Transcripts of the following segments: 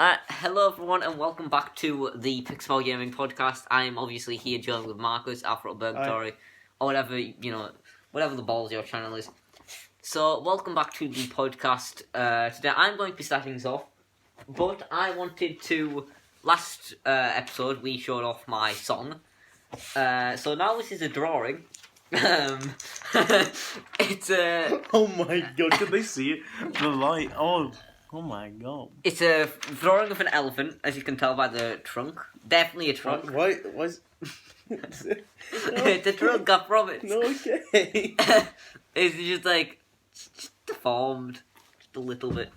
Hello everyone and welcome back to the Pixel Gaming Podcast. I am obviously here joined with Marcus, Afro Purgatory, or whatever, whatever the balls your channel is. So, welcome back to the podcast. Today I'm going to be starting this off, but I wanted to, last episode we showed off my song. So now this is a drawing. It's a... Oh my god, can they see it? The light, oh my god. It's a drawing of an elephant, as you can tell by the trunk. Definitely a trunk. Why is... It's a trunk, I promise. No, okay. It's just deformed, just a little bit.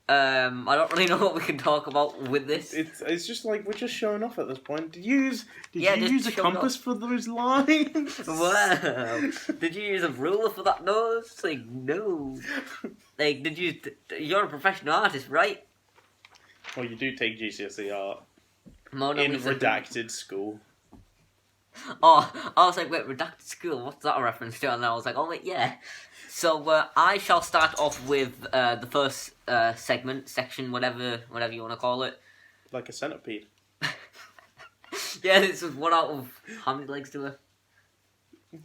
I don't really know what we can talk about with this. It's just like, we're just showing off at this point. Did you just use a compass for those lines? Wow. Did you use a ruler for that nose? No. You're a professional artist, right? Well, you do take GCSE art. No, in redacted school. Oh, I was like, wait, redacted school? What's that a reference to? And I was like, oh wait, yeah. So, I shall start off with the first section, whatever you want to call it. Like a centipede. Yeah, this was one out of... How many legs do a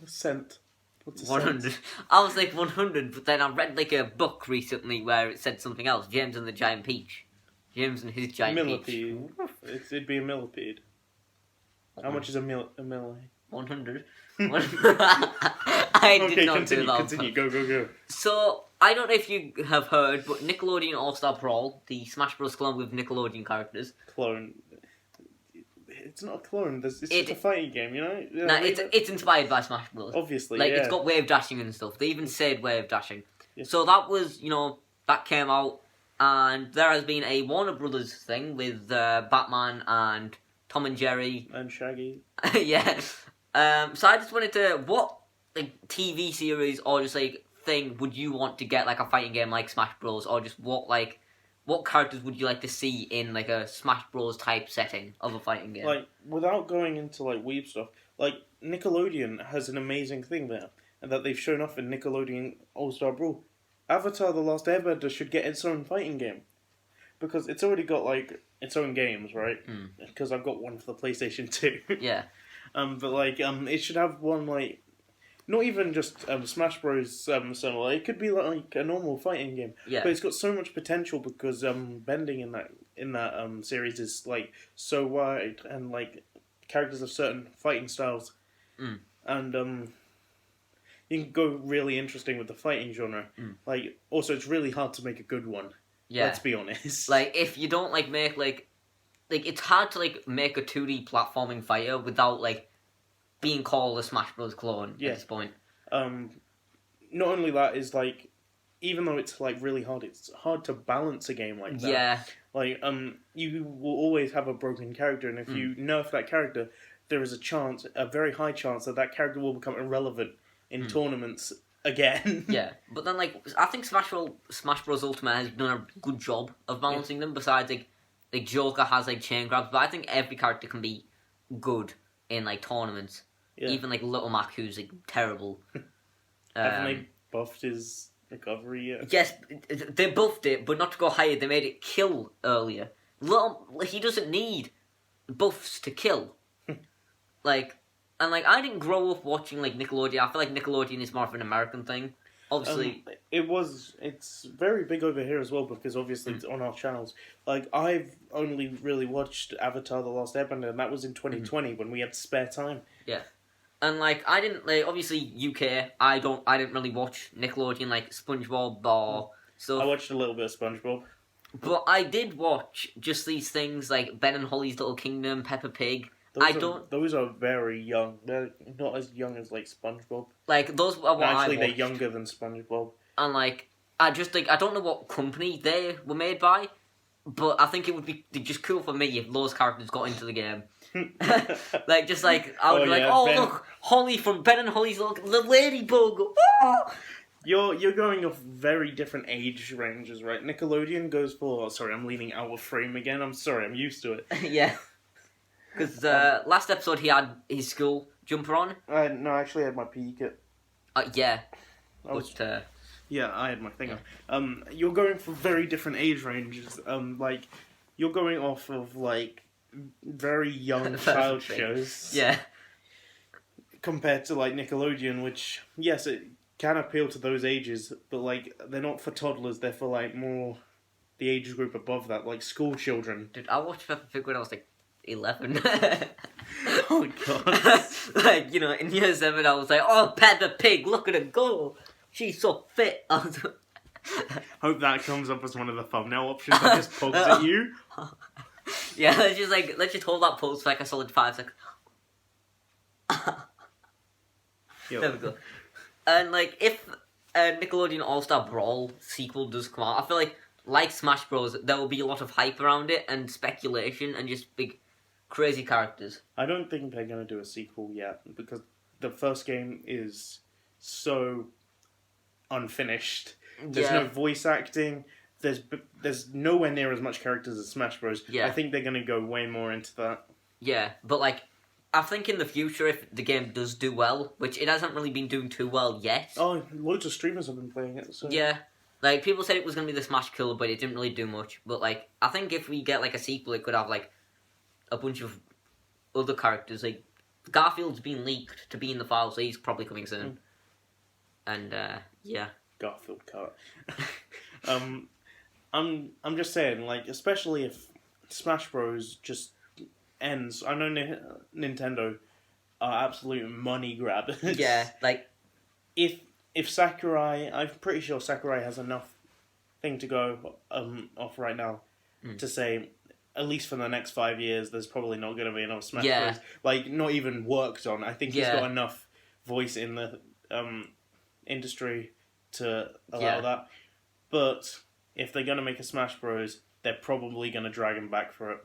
cent. What's a 100. cent? I was like 100, but then I read a book recently where it said something else. James and the Giant Peach. James and his Giant Millipede. Peach. It'd be a millipede. How much is a milli? 100. I did not do that. Continue. Go. So, I don't know if you have heard, but Nickelodeon All-Star Brawl, the Smash Bros. Clone with Nickelodeon characters. Clone. It's not a clone. It's just a fighting game, you know? Yeah, nah, it's inspired by Smash Bros. Obviously, it's got wave dashing and stuff. They even said wave dashing. Yeah. So that was, that came out, and there has been a Warner Brothers thing with Batman and Tom and Jerry. And Shaggy. Yeah. So I just wanted to, what TV series or just thing would you want to get a fighting game like Smash Bros, or just what characters would you like to see in a Smash Bros type setting of a fighting game? Without going into weeb stuff, Nickelodeon has an amazing thing there, and that they've shown off in Nickelodeon All-Star Brawl. Avatar: The Last Airbender should get its own fighting game, because it's already got its own games, right? Because I've got one for the PlayStation 2. Yeah. It should have one not even just Smash Bros. Similar. It could be a normal fighting game. Yeah. But it's got so much potential because bending in that series is so wide, and characters have certain fighting styles, and you can go really interesting with the fighting genre. Also it's really hard to make a good one. Yeah. Let's be honest. If you don't make it's hard to make a 2D platforming fighter without being called a Smash Bros. Clone at this point. Not only that is even though it's really hard, it's hard to balance a game like that. Yeah. You will always have a broken character, and if you nerf that character, there is a very high chance that character will become irrelevant in tournaments again. Yeah, but then I think Smash Bros. Ultimate has done a good job of balancing them. Besides Joker has chain grabs, but I think every character can be good in tournaments. Yeah. Even Little Mac, who's terrible. Haven't they buffed his recovery yet? Yes, they buffed it, but not to go higher. They made it kill earlier. He doesn't need buffs to kill. I didn't grow up watching Nickelodeon. I feel like Nickelodeon is more of an American thing. Obviously, it's very big over here as well, because obviously it's on our channels. I've only really watched Avatar: The Last Airbender, and that was in 2020 when we had spare time. Yeah. And I didn't obviously UK. I didn't really watch Nickelodeon SpongeBob or stuff. I watched a little bit of SpongeBob, but I did watch just these things Ben and Holly's Little Kingdom, Peppa Pig. Those are very young. They're not as young as SpongeBob. Those are what actually, I watched. they're younger than SpongeBob. And I just I don't know what company they were made by, but I think it would be just cool for me if those characters got into the game. I would be look, Holly from Ben and Holly's the Ladybug. Oh! You're going off very different age ranges, right? Nickelodeon goes for... Oh, sorry, I'm leaning out of frame again. I'm sorry, I'm used to it. Yeah. Because last episode he had his school jumper on. No, I actually had my PE kit. Yeah. Yeah, I had my thing Yeah. on. You're going for very different age ranges. Like, you're going off of, like, very young child Perfect. shows. Yeah. Compared to, like, Nickelodeon, which, yes, it can appeal to those ages, but, like, they're not for toddlers, they're for, like, more the age group above that, like school children. Dude, I watched Peppa Pig when I was like 11. Oh, God. Like, you know, in year 7, I was like, oh, Peppa Pig, look at her go. She's so fit. Hope that comes up as one of the thumbnail options that just pokes at you. Yeah, let's just hold that pose for like a solid 5 seconds. Yo. There we go. And like, if a Nickelodeon All-Star Brawl sequel does come out, I feel like Smash Bros, there will be a lot of hype around it and speculation and just big, crazy characters. I don't think they're going to do a sequel yet because the first game is so unfinished. There's no voice acting. There's nowhere near as much characters as Smash Bros. Yeah. I think they're going to go way more into that. Yeah, but like, I think in the future, if the game does do well, which it hasn't really been doing too well yet. Oh, loads of streamers have been playing it. So. Yeah. Like, people said it was going to be the Smash killer, but it didn't really do much. But, like, I think if we get, like, a sequel, it could have, like, a bunch of other characters. Like, Garfield's been leaked to be in the file, so he's probably coming soon. And, yeah. Garfield cut. I'm just saying, like, especially if Smash Bros. Just ends. I know Nintendo are absolute money grabbers. Yeah, like... If Sakurai, I'm pretty sure Sakurai has enough thing to go off right now to say, at least for the next 5 years, there's probably not going to be enough Smash Bros. Like, not even worked on. I think he's got enough voice in the industry to allow that. But if they're going to make a Smash Bros., they're probably going to drag him back for it.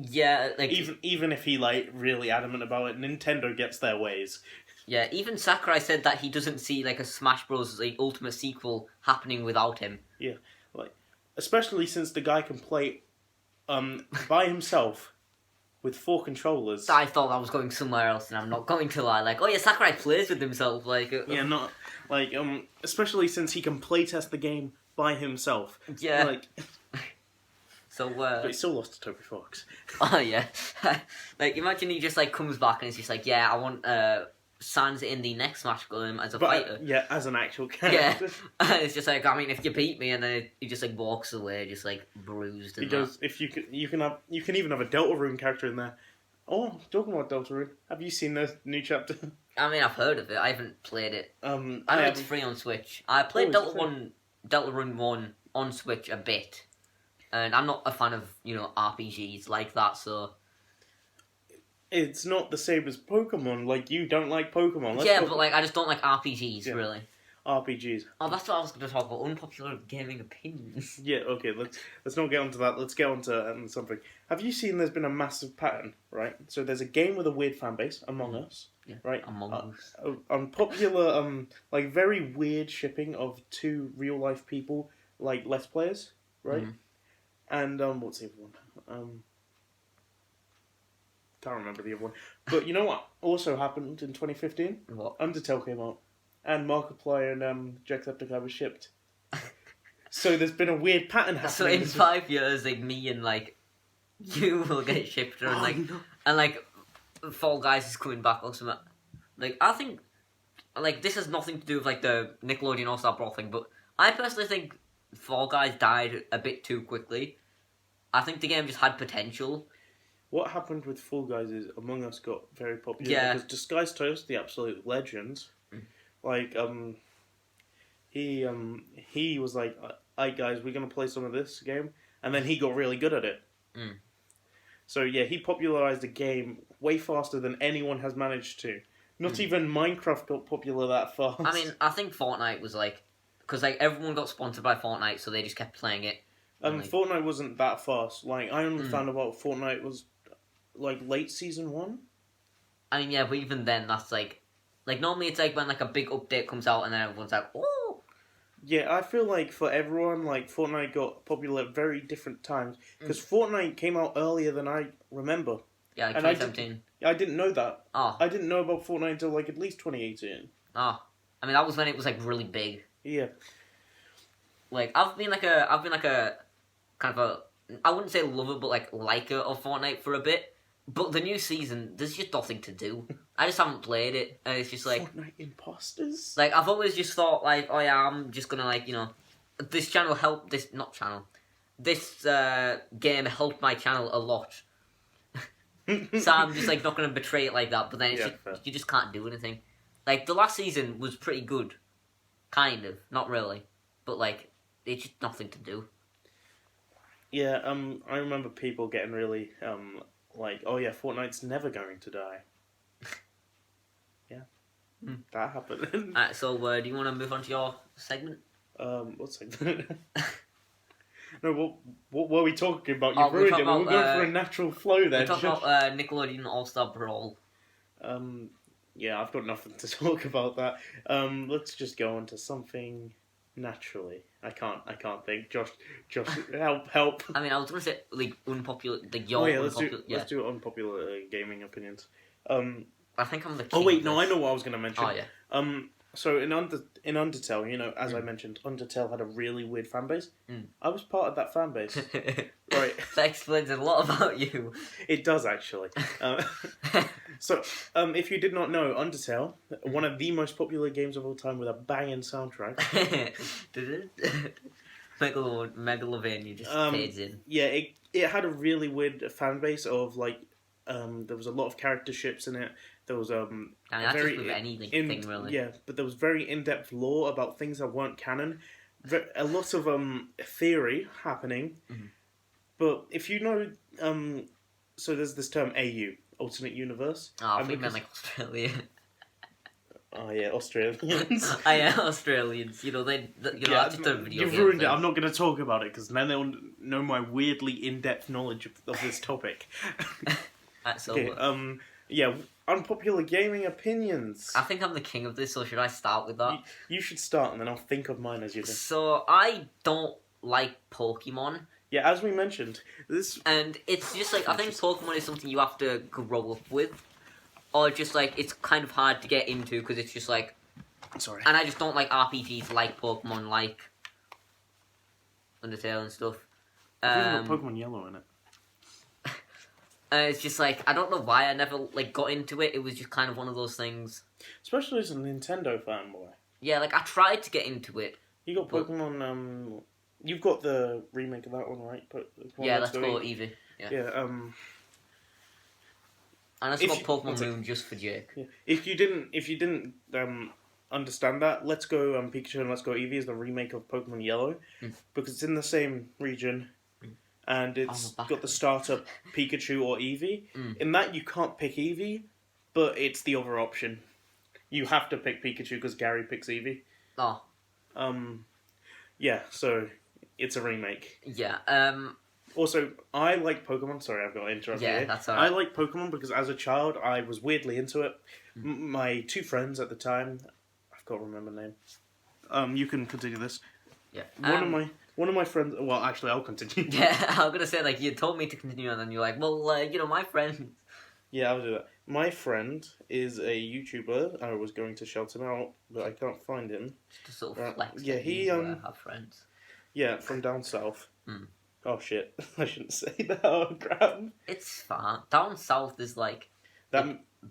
Yeah, like... Even if he, like, really adamant about it, Nintendo gets their ways. Yeah, even Sakurai said that he doesn't see, like, a Smash Bros. Like, ultimate sequel happening without him. Yeah, like, especially since the guy can play by himself with 4 controllers. I thought I was going somewhere else, and I'm not going to lie. Like, oh yeah, Sakurai plays with himself. Like, yeah, not like especially since he can playtest the game by himself. Yeah. Like, so. But he still lost to Toby Fox. Oh yeah. Like, imagine he just like comes back and it's just like, yeah, I want Sans in the next Smash game as a fighter. Yeah, as an actual character. Yeah. It's just like, I mean, if you beat me, and then he just like walks away, just like bruised. And he does. If you can even have a Deltarune character in there. Oh, talking about Deltarune, have you seen the new chapter? I mean, I've heard of it. I haven't played it. I know it's free on Switch. I played Deltarune 1 on Switch a bit, and I'm not a fan of RPGs like that. So it's not the same as Pokemon. Like, you don't like Pokemon. But like, I just don't like RPGs really. RPGs. Oh, that's what I was going to talk about. Unpopular gaming opinions. Yeah, okay, let's not get onto that. Let's get onto something. Have you seen there's been a massive pattern, right? So there's a game with a weird fan base, Among Us, right? Among Us. Unpopular, like, very weird shipping of 2 real-life people, like, Let's Players, right? And, what's the other one? Can't remember the other one. But you know what also happened in 2015? What? Undertale came out. And Markiplier and Jacksepticeye were shipped. So there's been a weird pattern happening. So in 5 years, like, me and, like, you will get shipped, and, like, Fall Guys is coming back or something. Like, I think, like, this has nothing to do with, like, the Nickelodeon All-Star Brawl thing, but I personally think Fall Guys died a bit too quickly. I think the game just had potential. What happened with Fall Guys is Among Us got very popular because Disguised Toast, the absolute legend, like, he was like, "Alright guys, we're gonna play some of this game," and then he got really good at it. So yeah, he popularized the game way faster than anyone has managed to. Not even Minecraft got popular that fast. I mean, I think Fortnite was like, because like everyone got sponsored by Fortnite, so they just kept playing it. Fortnite wasn't that fast. Like, I only found about Fortnite was like late season 1. I mean, yeah, but even then, that's like normally it's like when like a big update comes out and then everyone's like, oh. Yeah, I feel like for everyone, like, Fortnite got popular at very different times because Fortnite came out earlier than I remember. Yeah, like 2017. I didn't know that. Oh. I didn't know about Fortnite until like at least 2018. Oh. I mean, that was when it was like really big. Yeah. like I've been like a kind of a, I wouldn't say lover, but like liker of Fortnite for a bit. But the new season, there's just nothing to do. I just haven't played it, and it's just like Fortnite imposters. like I've always just thought like, oh yeah, I'm just gonna like this channel helped this not channel, this game helped my channel a lot. So I'm just like not gonna betray it like that. But then it's you just can't do anything. Like the last season was pretty good, kind of, not really, but like it's just nothing to do. Yeah, I remember people getting really like, oh yeah, Fortnite's never going to die. Yeah, that happened. So do you want to move on to your segment? What segment? No, what were we talking about? You ruined it. We're going for a natural flow there. We're talking about Nickelodeon All-Star Brawl. Yeah, I've got nothing to talk about that. Let's just go on to something naturally. I can't think. Josh, help. I mean, I was going to say like unpopular. Let's do unpopular gaming opinions. I think I'm the king. Oh wait, no, I know what I was going to mention. Oh yeah. So in Undertale, as I mentioned, Undertale had a really weird fan base. I was part of that fan base. Right. That explains a lot about you. It does actually. So, if you did not know, Undertale, one of the most popular games of all time with a banging soundtrack. Megalovania just fades in. Yeah, it had a really weird fan base of like, there was a lot of character ships in it. There was that's just with anything really. Yeah, but there was very in-depth lore about things that weren't canon. A lot of theory happening. Mm-hmm. But if you know, so there's this term AU, alternate universe. Oh, I think meant like Australia. Oh yeah, Australians. Oh yeah, Australians. That's just a video. You've ruined it. I'm not going to talk about it because then they'll know my weirdly in-depth knowledge of this topic. That's okay. Yeah, unpopular gaming opinions. I think I'm the king of this, so should I start with that? You should start, and then I'll think of mine as you do. So I don't like Pokemon. Yeah, as we mentioned, and it's just like I think Pokemon is something you have to grow up with, or just like it's kind of hard to get into because it's just like. Sorry. And I just don't like RPGs like Pokemon, like Undertale and stuff. Even got Pokemon Yellow in it. It's just like I don't know why I never like got into it. It was just kind of one of those things. Especially as a Nintendo fanboy. Yeah, like I tried to get into it. You got Pokemon. You've got the remake of that one, right? Yeah, that's called Eevee. Yeah. And I got Pokemon Moon just for Jake. Yeah. If you didn't understand that, Let's Go Pikachu and Let's Go Eevee is the remake of Pokemon Yellow because it's in the same region. And it's got the starter Pikachu or Eevee. In that, you can't pick Eevee, but it's the other option. You have to pick Pikachu because Gary picks Eevee. Oh. Yeah, so it's a remake. Yeah. Also, I like Pokemon. Sorry, I've got to interrupt you. Yeah, that's alright. I like Pokemon because as a child, I was weirdly into it. My two friends at the time, I've got to remember the name. You can continue this. Yeah. One of my friends... Well, actually, I'll continue. Yeah, I was going to say, like, you told me to continue, and then you're like, well, my friend... Yeah, I'll do that. My friend is a YouTuber. I was going to shout him out, but I can't find him. Just to sort of flex yeah, he have friends. Yeah, from down south. Oh, shit. I shouldn't say that. Oh, crap. It's fine. Down south is, like,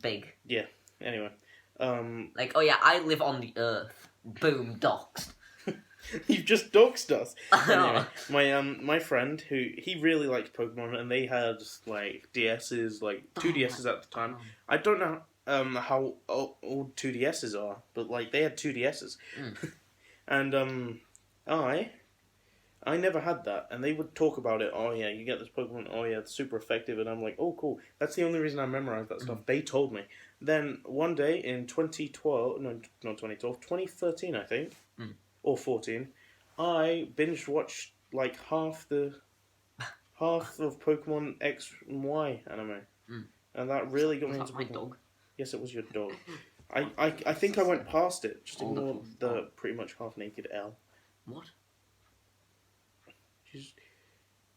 big. Yeah, anyway. Like, oh, yeah, I live on the earth. Boom, doxed. You've just doxed us. Anyway, my friend he really liked Pokemon, and they had like DSs, like 2DSs at the time. I don't know how old 2DSs are, but like they had 2DSs, and I never had that, and they would talk about it. Oh yeah, you get this Pokemon. Oh yeah, it's super effective, and I'm like, oh cool. That's the only reason I memorized that stuff. They told me. Then one day in 2012, no, not 2012, 2013, I think. Or 14, I binge watched like half of Pokemon X and Y anime, and that really got me into my dog. Yes, it was your dog. I think I went past it. Just ignore the pretty much half naked L. What? She's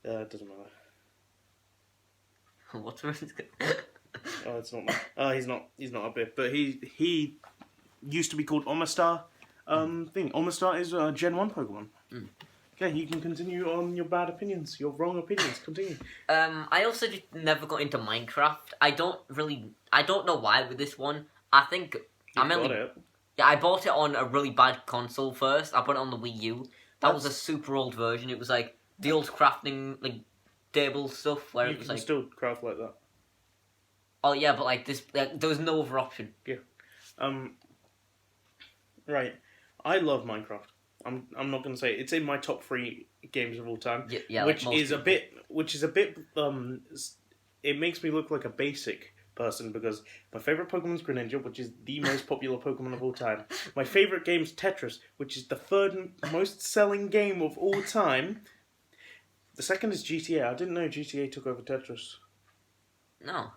it doesn't matter. What's wrong? Oh, it's not. He's not up here, but he used to be called Omastar. Omastar is a Gen 1 Pokemon. Okay, you can continue on your bad opinions, your wrong opinions. Continue. I also just never got into Minecraft. I don't know why with this one. I think You've got it. Yeah, I bought it on a really bad console first. I bought it on the Wii U. That was a super old version. It was like the old crafting like table stuff where it was like still craft like that. Oh yeah, but like this, there was no other option. Yeah. Right. I love Minecraft. I'm not going to say it's in my top 3 games of all time. Yeah, which is a bit. It makes me look like a basic person because my favorite Pokemon is Greninja, which is the most popular Pokemon of all time. My favorite game is Tetris, which is the 3rd most selling game of all time. The second is GTA. I didn't know GTA took over Tetris. No.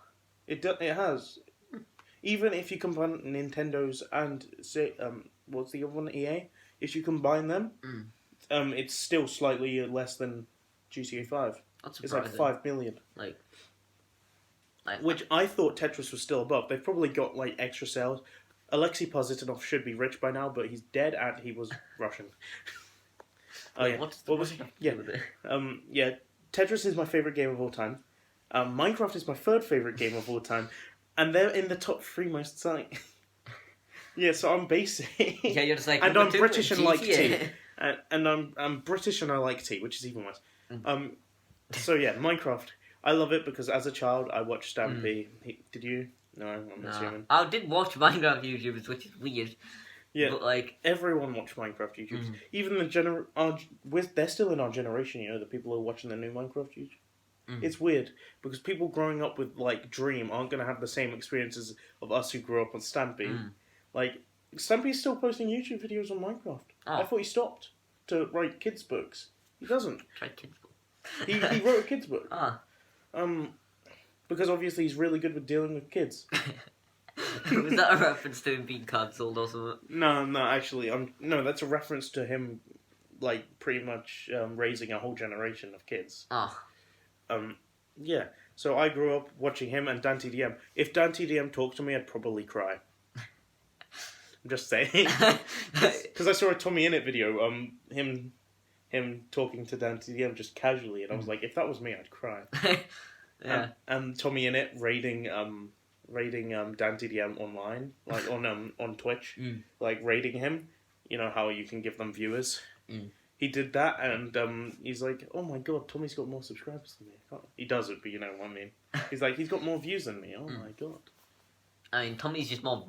It has. Even if you combine Nintendo's and say what's the other one, EA? If you combine them, it's still slightly less than GTA 5. That's surprising. It's like 5 million. Which I thought Tetris was still above. They've probably got like extra sales. Alexei Positinov should be rich by now, but he's dead and he was Russian. What was he? Yeah. Tetris is my favorite game of all time. Minecraft is my 3rd favorite game of all time, and they're in the top 3 most selling. Yeah, so I'm basic. Yeah, you're just like. And I'm British and like tea. And I'm British and I like tea, which is even worse. So yeah, Minecraft. I love it because as a child I watched Stampy. Did you? No, I'm assuming. I did watch Minecraft YouTubers, which is weird. Yeah, but like everyone watched Minecraft YouTubers. Even they're still in our generation. You know, the people who are watching the new Minecraft YouTube. It's weird because people growing up with like Dream aren't going to have the same experiences of us who grew up on Stampy. Like Stampy's still posting YouTube videos on Minecraft. I thought he stopped to write kids books. He doesn't. Try kids book. He wrote a kids book. Because obviously he's really good with dealing with kids. Was that a reference to him being cancelled or something? No, actually, no, that's a reference to him, like pretty much raising a whole generation of kids. Yeah. So I grew up watching him and Dante DM. If Dante DM talked to me, I'd probably cry. I'm just saying, because I saw a Tommy Innit video. Him talking to Dante DM just casually, and I was like, if that was me, I'd cry. Yeah. And Tommy Innit raiding Dante DM online, like on Twitch, like raiding him. You know how you can give them viewers. He did that, and he's like, "Oh my god, Tommy's got more subscribers than me." He does it, but you know what I mean. He's like, he's got more views than me. Oh my god. I mean, Tommy's just more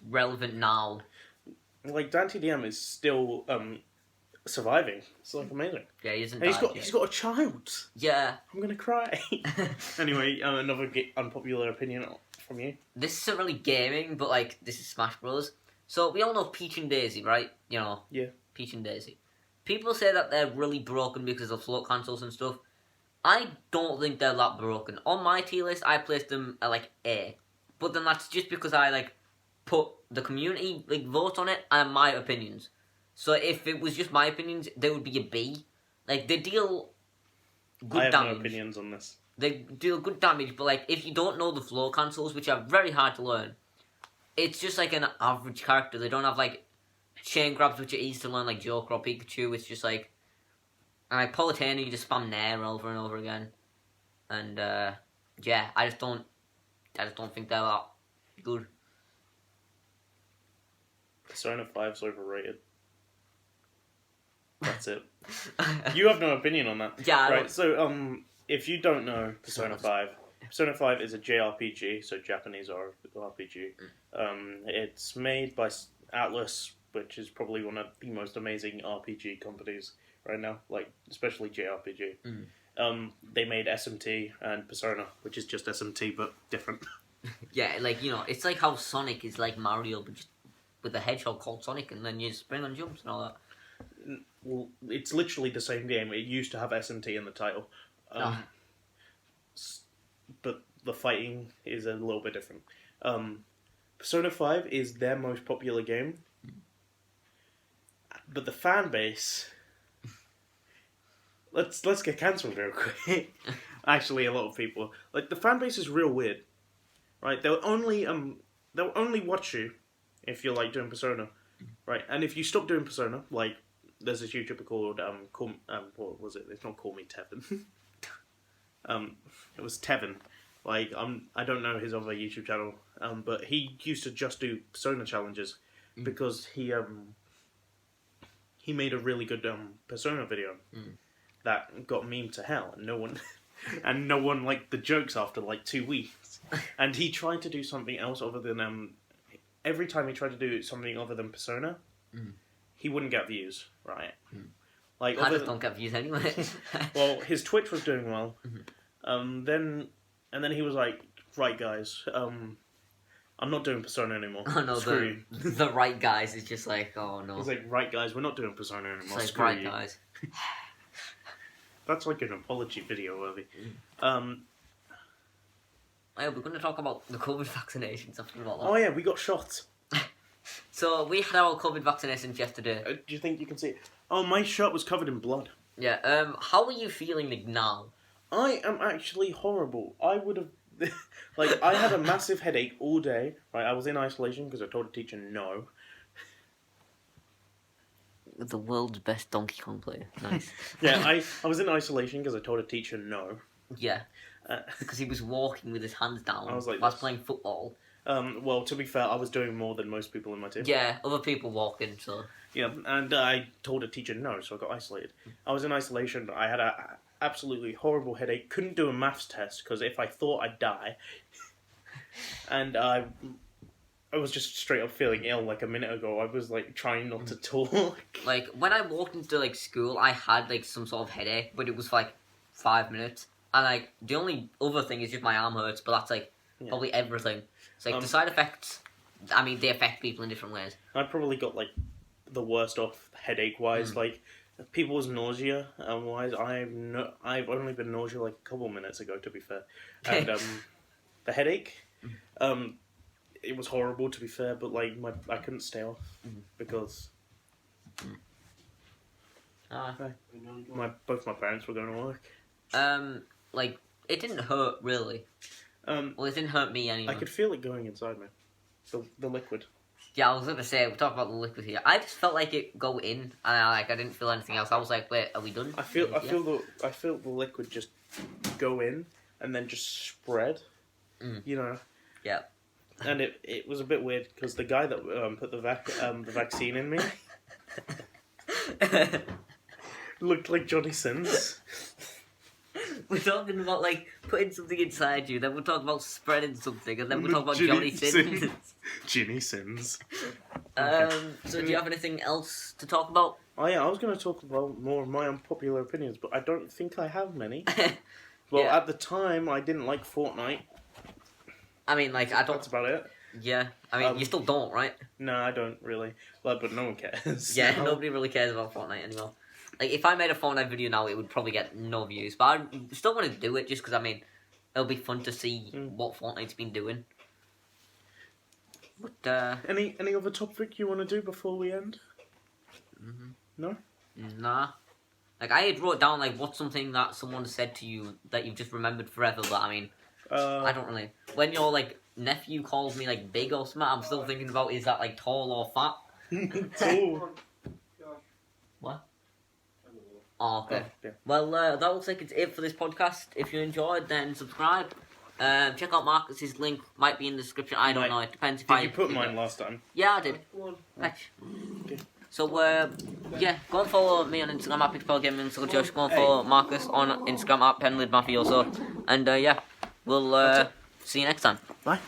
relevant now. Like Dante DM is still surviving. It's like amazing. Yeah, he isn't. He's got a child. Yeah. I'm gonna cry. Anyway, another unpopular opinion from you. This isn't really gaming, but like this is Smash Bros. So we all know Peach and Daisy, right? You know. Yeah. Peach and Daisy. People say that they're really broken because of float consoles and stuff. I don't think they're that broken. On my tier list, I placed them at like A. But then that's just because I like put the community like vote on it and my opinions. So if it was just my opinions, they would be a B. Like they deal good damage. I have no opinions on this. They deal good damage, but like if you don't know the float consoles, which are very hard to learn, it's just like an average character. They don't have like chain grabs which are easy to learn like Joker or Pikachu. It's just like and like Palutena, you just spam Nair over and over again. And yeah, I just don't think they're that good. Persona 5's overrated. That's it. You have no opinion on that. Yeah. Right, so if you don't know Persona 5, Persona 5 is a JRPG, so Japanese RPG. It's made by Atlas, which is probably one of the most amazing RPG companies right now, like especially JRPG. They made SMT and Persona, which is just SMT but different. Yeah, like you know, it's like how Sonic is like Mario, but just with a hedgehog called Sonic, and then you spring on jumps and all that. Well, it's literally the same game. It used to have SMT in the title, but the fighting is a little bit different. Persona 5 is their most popular game, but the fan base. Let's get cancelled real quick. Actually, a lot of people like the fan base is real weird, right? They'll only watch you if you're like doing Persona, right? And if you stop doing Persona, like there's this YouTuber called what was it? It's not Call Me Tevin. It was Tevin. Like I don't know his other YouTube channel. But he used to just do Persona challenges because he made a really good Persona video that got memed to hell, and no one liked the jokes after like 2 weeks. And he tried to do something else other than every time he tried to do something other than Persona, he wouldn't get views, right? Like I just don't get views anyway. Well, his Twitch was doing well. Then he was like, right guys, I'm not doing Persona anymore. Oh no, the right guys is just like, oh no. He's like, right guys, we're not doing Persona anymore. It's like, right you. Guys. That's like an apology video, worthy. We're going to talk about the COVID vaccinations. Something about that. Oh yeah, we got shots. So we had our COVID vaccinations yesterday. Do you think you can see it? Oh, my shirt was covered in blood. Yeah. How are you feeling now? I am actually horrible. I would have... like, I had a massive headache all day. Right, I was in isolation because I told the teacher no. The world's best Donkey Kong player. Nice. Yeah, I was in isolation because I told a teacher no. Yeah. Because he was walking with his hands down I was like whilst playing football. Well, to be fair, I was doing more than most people in my team. Yeah, other people walking, so... Yeah, and I told a teacher no, so I got isolated. I was in isolation. I had a absolutely horrible headache. Couldn't do a maths test because if I thought I'd die, and I was just straight up feeling ill like a minute ago. I was like trying not to talk. Like when I walked into like school, I had like some sort of headache, but it was for, like 5 minutes. And like the only other thing is just my arm hurts, but that's like probably everything. It's like the side effects. I mean, they affect people in different ways. I probably got like the worst off headache wise. Like people's nausea wise, I've only been nausea like a couple minutes ago, to be fair. And the headache, it was horrible, to be fair. But like I couldn't stay off because both my parents were going to work. Like it didn't hurt really. Well, it didn't hurt me anyway. I could feel it going inside me. The liquid. Yeah, I was gonna say we'll talk about the liquid here. I just felt like it go in, and I didn't feel anything else. I was like, wait, are we done? I feel the liquid just go in and then just spread. You know. Yeah. And it was a bit weird because the guy that put the vaccine in me looked like Johnny Sins. We're talking about like putting something inside you, then we're talking about spreading something, and then we're talking about Johnny Sins. Ginny Sins. So do you have anything else to talk about? Oh yeah, I was going to talk about more of my unpopular opinions, but I don't think I have many. Well, at the time, I didn't like Fortnite. I mean, like, I don't... That's about it. Yeah. I mean, you still don't, right? No, I don't really. Well, but no one cares. Yeah, nobody really cares about Fortnite anymore. Like, if I made a Fortnite video now, it would probably get no views. But I still want to do it just because, I mean, it'll be fun to see what Fortnite's been doing. But, Any other topic you want to do before we end? No? Nah. Like, I had wrote down, like, what's something that someone said to you that you've just remembered forever, but, I mean, I don't really... When your, like, nephew calls me, like, big or something, I'm still thinking about, is that, like, tall or fat? Tall. What? Oh, okay. Oh, yeah. Well, that looks like it's it for this podcast. If you enjoyed, then subscribe. Check out Marcus's link. Might be in the description. I don't know. It depends if Did you put mine last time? Yeah, I did. Fetch. So, yeah, go and follow me on Instagram at PixelGaming. So, Josh, go and follow Marcus on Instagram at PenLidMafioso. And, yeah, we'll see you next time. Bye.